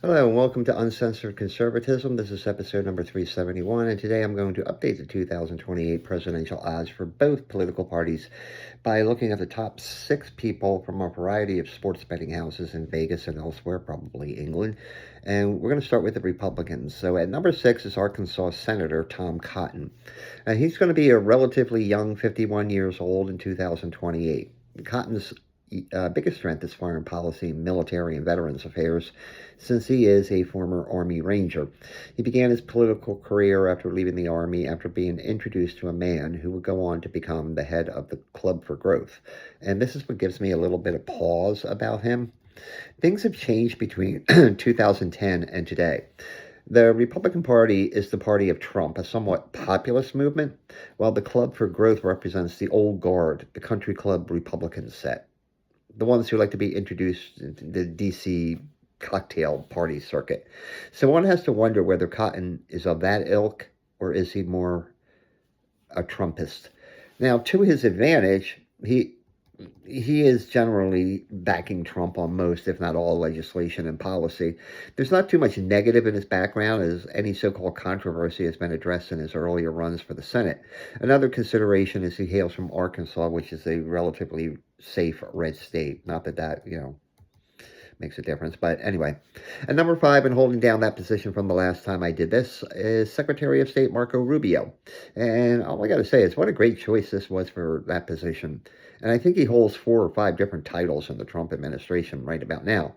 Hello and welcome to Uncensored Conservatism. This is episode number 371, and today I'm going to update the 2028 presidential odds for both political parties by looking at the top 6 people from a variety of sports betting houses in Vegas and elsewhere, probably England. And we're going to start with the Republicans. So at number 6 is Arkansas Senator Tom Cotton. He's going to be a relatively young 51 years old in 2028. Cotton's biggest strength is foreign policy, military, and veterans affairs, since he is a former Army Ranger. He began his political career after leaving the Army after being introduced to a man who would go on to become the head of the Club for Growth. And this is what gives me a little bit of pause about him. Things have changed between 2010 and today. The Republican Party is the party of Trump, a somewhat populist movement, while the Club for Growth represents the old guard, the country club Republican set. The ones who like to be introduced into the D.C. cocktail party circuit. So one has to wonder whether Cotton is of that ilk or is he more a Trumpist. Now, to his advantage, he is generally backing Trump on most, if not all, legislation and policy. There's not too much negative in his background, as any so-called controversy has been addressed in his earlier runs for the Senate. Another consideration is he hails from Arkansas, which is a relatively safe red state. Not that makes a difference. But anyway, at number 5, and holding down that position from the last time I did this, is Secretary of State Marco Rubio. And all I got to say is what a great choice this was for that position. And I think he holds 4 or 5 different titles in the Trump administration right about now.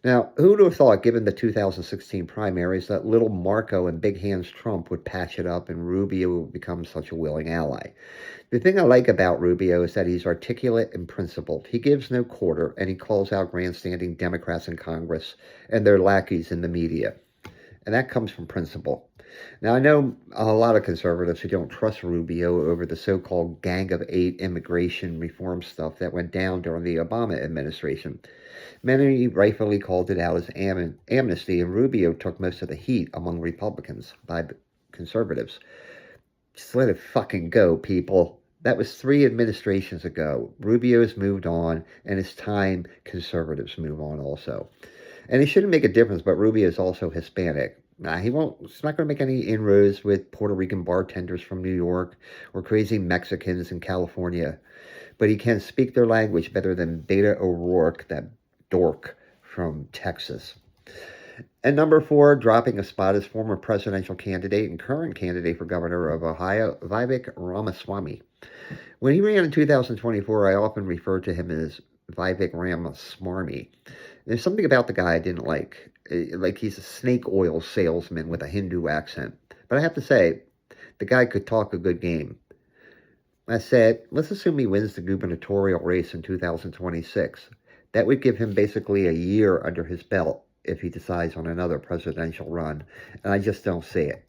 Now, who would have thought, given the 2016 primaries, that little Marco and Big Hands Trump would patch it up and Rubio would become such a willing ally? The thing I like about Rubio is that he's articulate and principled. He gives no quarter, and he calls out grandstanding Democrats in Congress and their lackeys in the media. And that comes from principle. Now, I know a lot of conservatives who don't trust Rubio over the so-called Gang of 8 immigration reform stuff that went down during the Obama administration. Many rightfully called it out as amnesty, and Rubio took most of the heat among Republicans by conservatives. Just let it fucking go, people. That was 3 administrations ago. Rubio's moved on, and it's time conservatives move on also. And it shouldn't make a difference, but Rubio is also Hispanic. Nah, he's not going to make any inroads with Puerto Rican bartenders from New York or crazy Mexicans in California. But he can speak their language better than Beto O'Rourke, that dork from Texas. And number 4, dropping a spot, is former presidential candidate and current candidate for governor of Ohio, Vivek Ramaswamy. When he ran in 2024, I often referred to him as Vivek Ramaswamy. There's something about the guy I didn't like. Like he's a snake oil salesman with a Hindu accent. But I have to say, the guy could talk a good game. I said, let's assume he wins the gubernatorial race in 2026. That would give him basically a year under his belt if he decides on another presidential run. And I just don't see it.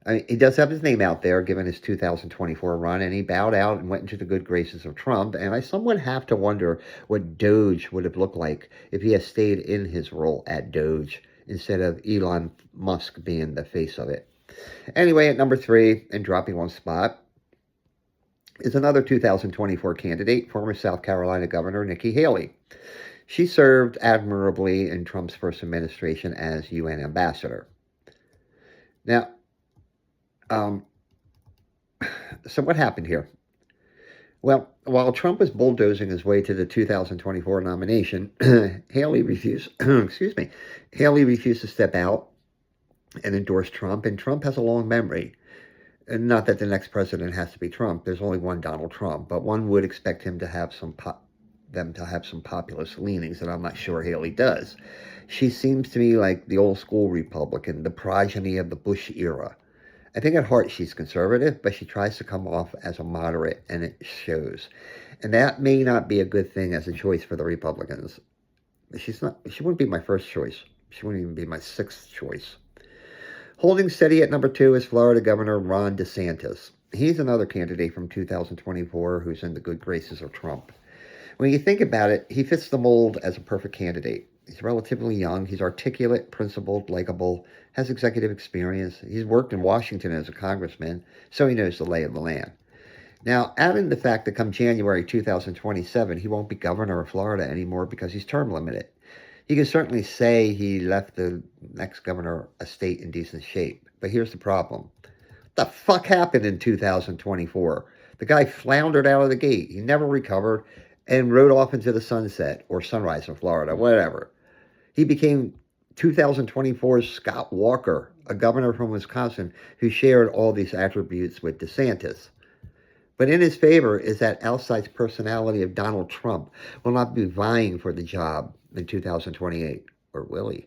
I mean, he does have his name out there, given his 2024 run, and he bowed out and went into the good graces of Trump. And I somewhat have to wonder what Doge would have looked like if he had stayed in his role at Doge instead of Elon Musk being the face of it. Anyway, at number 3, and dropping 1 spot, is another 2024 candidate, former South Carolina Governor Nikki Haley. She served admirably in Trump's first administration as UN ambassador. Now, so what happened here? Well, while Trump was bulldozing his way to the 2024 nomination, Haley refused. Haley refused to step out and endorse Trump, and Trump has a long memory. And not that the next president has to be Trump. There's only one Donald Trump, but one would expect him to have some populist leanings, and I'm not sure Haley does. She seems to me like the old school Republican, the progeny of the Bush era. I think at heart she's conservative, but she tries to come off as a moderate, and it shows. And that may not be a good thing as a choice for the Republicans. She wouldn't be my first choice. She wouldn't even be my 6th choice. Holding steady at number 2 is Florida Governor Ron DeSantis. He's another candidate from 2024 who's in the good graces of Trump. When you think about it, he fits the mold as a perfect candidate. He's relatively young. He's articulate, principled, likable, has executive experience. He's worked in Washington as a congressman, so he knows the lay of the land. Now, add in the fact that come January 2027, he won't be governor of Florida anymore because he's term limited. He can certainly say he left the next governor a state in decent shape. But here's the problem. The fuck happened in 2024? The guy floundered out of the gate. He never recovered and rode off into the sunset or sunrise in Florida, whatever. He became 2024's Scott Walker, a governor from Wisconsin who shared all these attributes with DeSantis. But in his favor is that outsized personality of Donald Trump will not be vying for the job in 2028, or will he?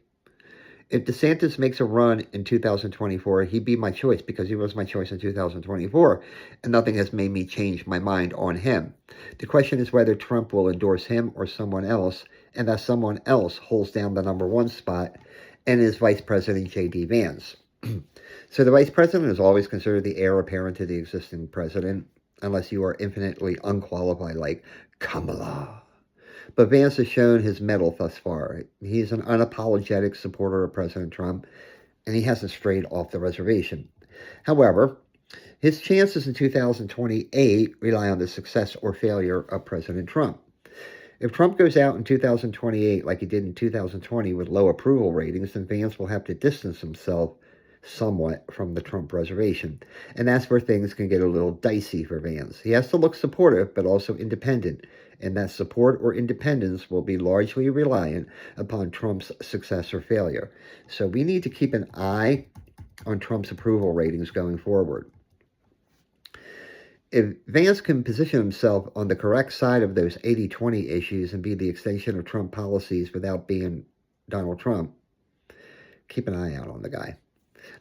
If DeSantis makes a run in 2024, he'd be my choice because he was my choice in 2024, and nothing has made me change my mind on him. The question is whether Trump will endorse him or someone else, and that someone else holds down the number one spot and is Vice President J.D. Vance. So the Vice President is always considered the heir apparent to the existing president, unless you are infinitely unqualified like Kamala. But Vance has shown his mettle thus far. He's an unapologetic supporter of President Trump, and he hasn't strayed off the reservation. However, his chances in 2028 rely on the success or failure of President Trump. If Trump goes out in 2028 like he did in 2020 with low approval ratings, then Vance will have to distance himself somewhat from the Trump reservation. And that's where things can get a little dicey for Vance. He has to look supportive, but also independent. And that support or independence will be largely reliant upon Trump's success or failure. So we need to keep an eye on Trump's approval ratings going forward. If Vance can position himself on the correct side of those 80-20 issues and be the extension of Trump policies without being Donald Trump, keep an eye out on the guy.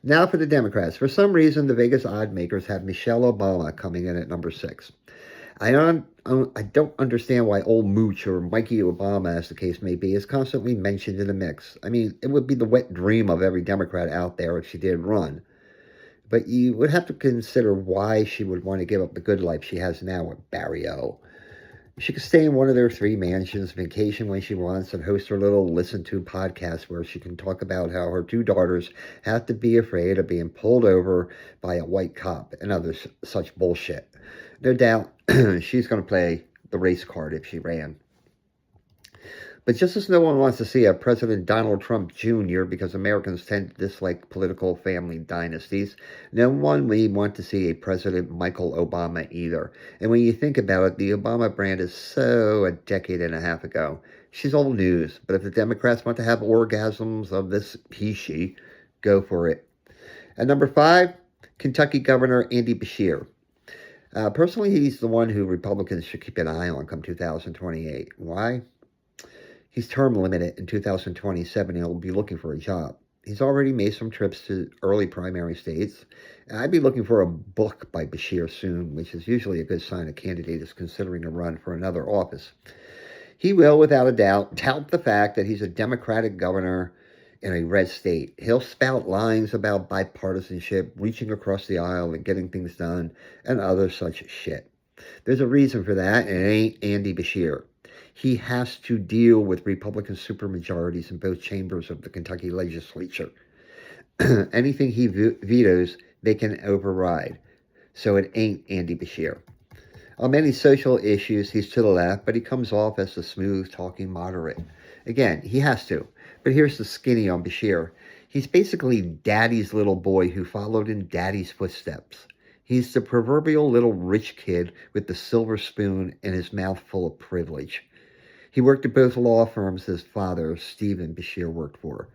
Now for the Democrats. For some reason, the Vegas odd makers have Michelle Obama coming in at number 6. I don't understand why old Mooch or Mikey Obama, as the case may be, is constantly mentioned in the mix. I mean, it would be the wet dream of every Democrat out there if she did run. But you would have to consider why she would want to give up the good life she has now with Barry O. She could stay in one of their 3 mansions, vacation when she wants, and host her little listen-to podcast where she can talk about how her 2 daughters have to be afraid of being pulled over by a white cop and other such bullshit. No doubt she's going to play the race card if she ran. But just as no one wants to see a President Donald Trump Jr. because Americans tend to dislike political family dynasties, no one we want to see a President Michael Obama either. And when you think about it, the Obama brand is so a decade and a half ago. She's old news, but if the Democrats want to have orgasms of this he-she, go for it. At number 5, Kentucky Governor Andy Beshear. Personally, he's the one who Republicans should keep an eye on come 2028. Why? He's term limited in 2027 and he'll be looking for a job. He's already made some trips to early primary states. I'd be looking for a book by Beshear soon, which is usually a good sign a candidate is considering a run for another office. He will, without a doubt, tout the fact that he's a Democratic governor in a red state. He'll spout lines about bipartisanship, reaching across the aisle and getting things done, and other such shit. There's a reason for that, and it ain't Andy Beshear. He has to deal with Republican supermajorities in both chambers of the Kentucky legislature. Anything he vetoes, they can override. So it ain't Andy Beshear. On many social issues, he's to the left, but he comes off as a smooth-talking moderate. Again, he has to. But here's the skinny on Beshear. He's basically daddy's little boy who followed in daddy's footsteps. He's the proverbial little rich kid with the silver spoon and his mouth full of privilege. He worked at both law firms his father, Stephen Beshear, worked for.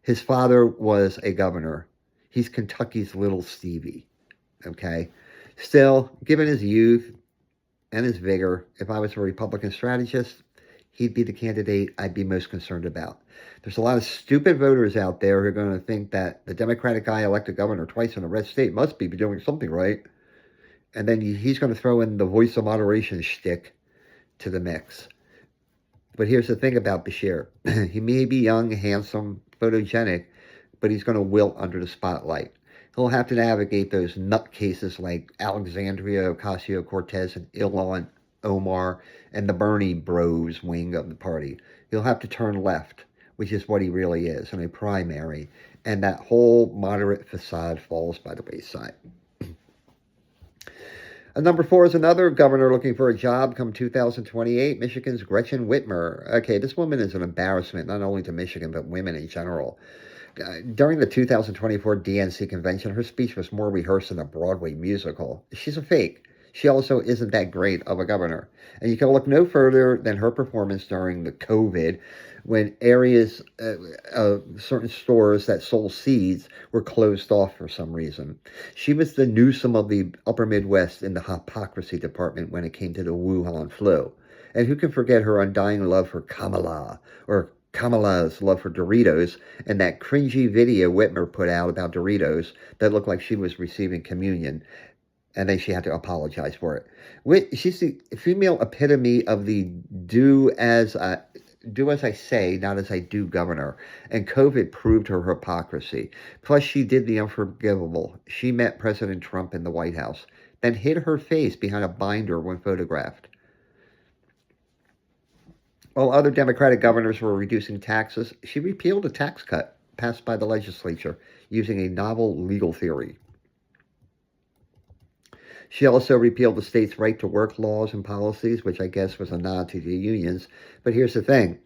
His father was a governor. He's Kentucky's little Stevie, okay? Still, given his youth and his vigor, if I was a Republican strategist, he'd be the candidate I'd be most concerned about. There's a lot of stupid voters out there who are going to think that the Democratic guy elected governor twice in a red state must be doing something right. And then he's going to throw in the voice of moderation shtick to the mix. But here's the thing about Beshear. He may be young, handsome, photogenic, but he's going to wilt under the spotlight. He'll have to navigate those nutcases like Alexandria Ocasio-Cortez and Ilhan Omar and the Bernie bros wing of the party. He'll have to turn left, which is what he really is, in a primary, and that whole moderate facade falls by the wayside. Number four is another governor looking for a job come 2028, Michigan's Gretchen Whitmer. Okay, this woman is an embarrassment, not only to Michigan, but women in general. During the 2024 DNC convention, her speech was more rehearsed than a Broadway musical. She's a fake. She also isn't that great of a governor. And you can look no further than her performance during the COVID when areas, certain stores that sold seeds were closed off for some reason. She was the Newsom of the upper Midwest in the hypocrisy department when it came to the Wuhan flu. And who can forget her undying love for Kamala, or Kamala's love for Doritos, and that cringy video Whitmer put out about Doritos that looked like she was receiving communion, and then she had to apologize for it. She's the female epitome of the do as I say, not as I do governor. And COVID proved her hypocrisy. Plus, she did the unforgivable. She met President Trump in the White House, then hid her face behind a binder when photographed. While other Democratic governors were reducing taxes, she repealed a tax cut passed by the legislature using a novel legal theory. She also repealed the state's right to work laws and policies, which I guess was a nod to the unions. But here's the thing.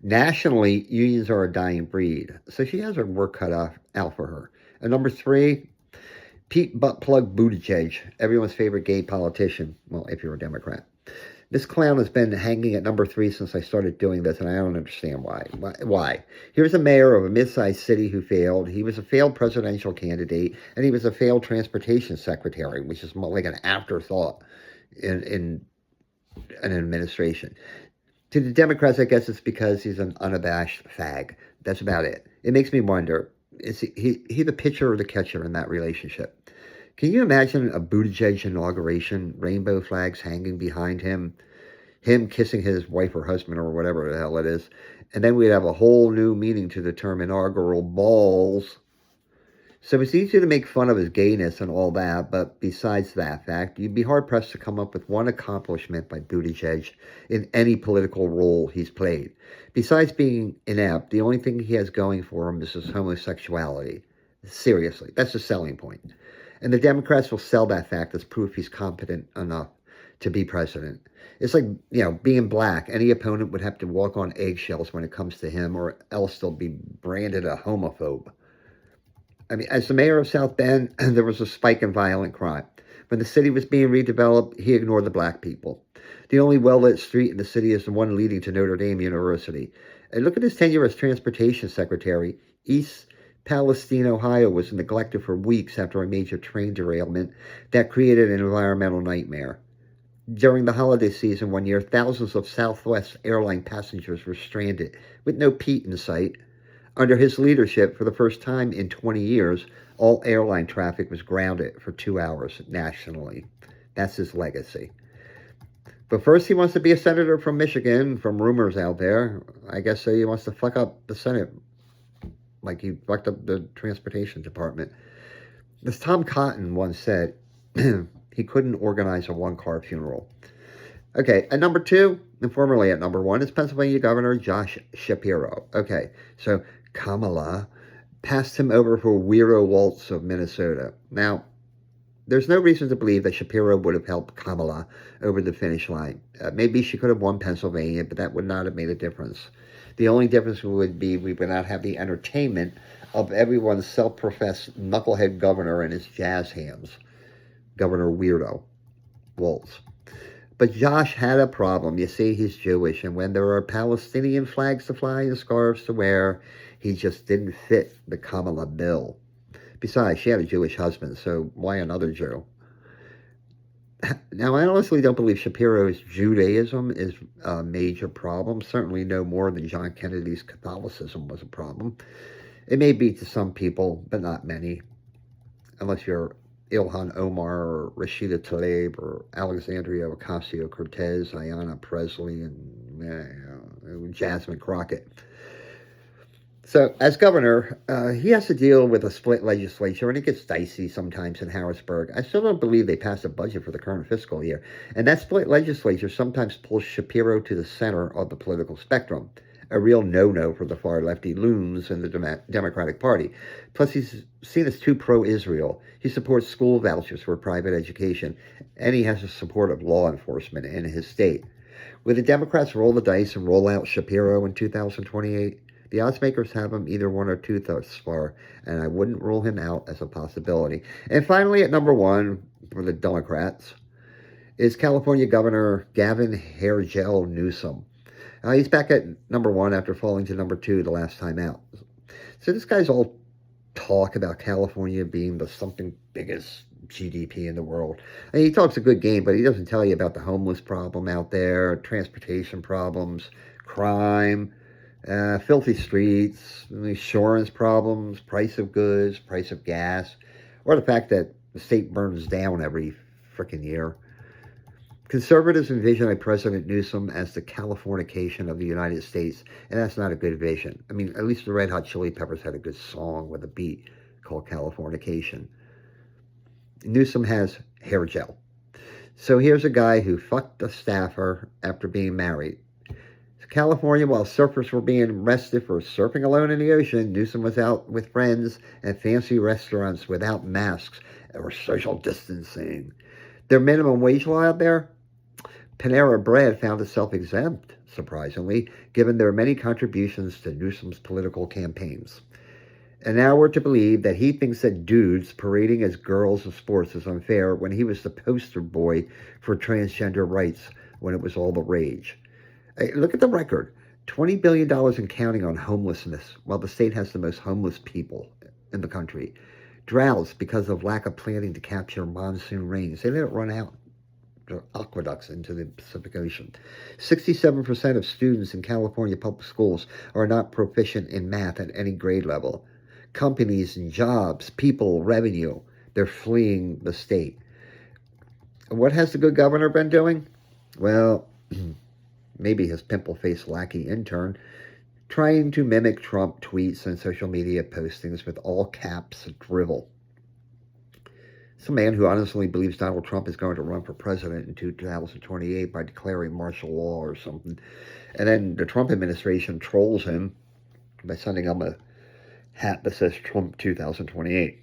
Nationally, unions are a dying breed. So she has her work cut out for her. And number three, Pete Buttplug Buttigieg, everyone's favorite gay politician. Well, if you're a Democrat. This clown has been hanging at number three since I started doing this, and I don't understand why. Why? Here's a mayor of a mid-sized city who failed. He was a failed presidential candidate, and he was a failed transportation secretary, which is more like an afterthought in an administration. To the Democrats, I guess it's because he's an unabashed fag. That's about it. It makes me wonder, is he the pitcher or the catcher in that relationship? Can you imagine a Buttigieg inauguration, rainbow flags hanging behind him kissing his wife or husband or whatever the hell it is, and then we'd have a whole new meaning to the term inaugural balls. So it's easy to make fun of his gayness and all that, but besides that fact, you'd be hard-pressed to come up with one accomplishment by Buttigieg in any political role he's played. Besides being inept, the only thing he has going for him is his homosexuality. Seriously, that's the selling point. And the Democrats will sell that fact as proof he's competent enough to be president. It's like, being black. Any opponent would have to walk on eggshells when it comes to him, or else they'll be branded a homophobe. I mean, as the mayor of South Bend, there was a spike in violent crime. When the city was being redeveloped, he ignored the black people. The only well-lit street in the city is the one leading to Notre Dame University. And look at his tenure as transportation secretary. East Palestine, Ohio was neglected for weeks after a major train derailment that created an environmental nightmare. During the holiday season one year, thousands of Southwest airline passengers were stranded with no Pete in sight. Under his leadership, for the first time in 20 years, all airline traffic was grounded for 2 hours nationally. That's his legacy. But first, he wants to be a senator from Michigan, from rumors out there. I guess so he wants to fuck up the Senate like he fucked up the transportation department. As Tom Cotton once said, he couldn't organize a one-car funeral. Okay, at number two, and formerly at number one, is Pennsylvania Governor Josh Shapiro. Okay, so Kamala passed him over for Weirdo Waltz of Minnesota. Now, there's no reason to believe that Shapiro would have helped Kamala over the finish line. Maybe she could have won Pennsylvania, but that would not have made a difference. The only difference would be we would not have the entertainment of everyone's self-professed knucklehead governor and his jazz hands, Governor Weirdo Waltz. But Josh had a problem. You see, he's Jewish, and when there are Palestinian flags to fly and scarves to wear, he just didn't fit the Kamala bill. Besides, she had a Jewish husband, so why another Jew? Now, I honestly don't believe Shapiro's Judaism is a major problem. Certainly no more than John Kennedy's Catholicism was a problem. It may be to some people, but not many. Unless you're Ilhan Omar or Rashida Tlaib or Alexandria Ocasio-Cortez, Ayanna Pressley, and Jasmine Crockett. So, as governor, he has to deal with a split legislature, and it gets dicey sometimes in Harrisburg. I still don't believe they passed a budget for the current fiscal year. And that split legislature sometimes pulls Shapiro to the center of the political spectrum. a real no-no for the far-lefty loons in the Democratic Party. Plus, he's seen as too pro-Israel. He supports school vouchers for private education, and he has the support of law enforcement in his state. Will the Democrats roll the dice and roll out Shapiro in 2028? The odds makers have him either one or two thus far, and I wouldn't rule him out as a possibility. And finally, at number one for the Democrats is California Governor Gavin Hairgel Newsom. He's back at number one after falling to number two the last time out. So this guy's all talk about California being the something biggest GDP in the world. And he talks a good game, but he doesn't tell you about the homeless problem out there, transportation problems, crime, filthy streets, insurance problems, price of goods, price of gas, or the fact that the state burns down every freaking year. Conservatives envision a President Newsom as the Californication of the United States, and that's not a good vision. I mean, at least the Red Hot Chili Peppers had a good song with a beat called Californication. Newsom has hair gel. So here's a guy who fucked a staffer after being married. California, while surfers were being arrested for surfing alone in the ocean, Newsom was out with friends at fancy restaurants without masks or social distancing. Their minimum wage law out there? Panera Bread found itself exempt, surprisingly, given their many contributions to Newsom's political campaigns. And now we're to believe that he thinks that dudes parading as girls in sports is unfair when he was the poster boy for transgender rights when it was all the rage. Hey, look at the record. $20 billion and counting on homelessness, while the state has the most homeless people in the country. Droughts because of lack of planning to capture monsoon rains. They let it run out aqueducts into the Pacific Ocean. 67% of students in California public schools are not proficient in math at any grade level. Companies and jobs, people, revenue, they're fleeing the state. What has the good governor been doing? Well, maybe his pimple-faced lackey intern, trying to mimic Trump tweets and social media postings with all caps drivel. It's a man who honestly believes Donald Trump is going to run for president in 2028 by declaring martial law or something. And then the Trump administration trolls him by sending him a hat that says Trump 2028.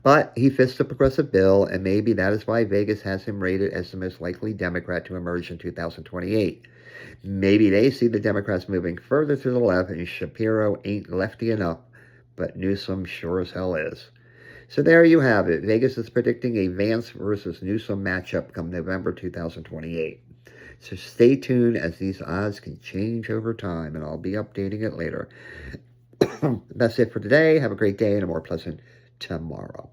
But he fits the progressive bill, and maybe that is why Vegas has him rated as the most likely Democrat to emerge in 2028. Maybe they see the Democrats moving further to the left, and Shapiro ain't lefty enough, but Newsom sure as hell is. So there you have it. Vegas is predicting a Vance versus Newsom matchup come November 2028. So stay tuned as these odds can change over time, and I'll be updating it later. That's it for today. Have a great day and a more pleasant tomorrow.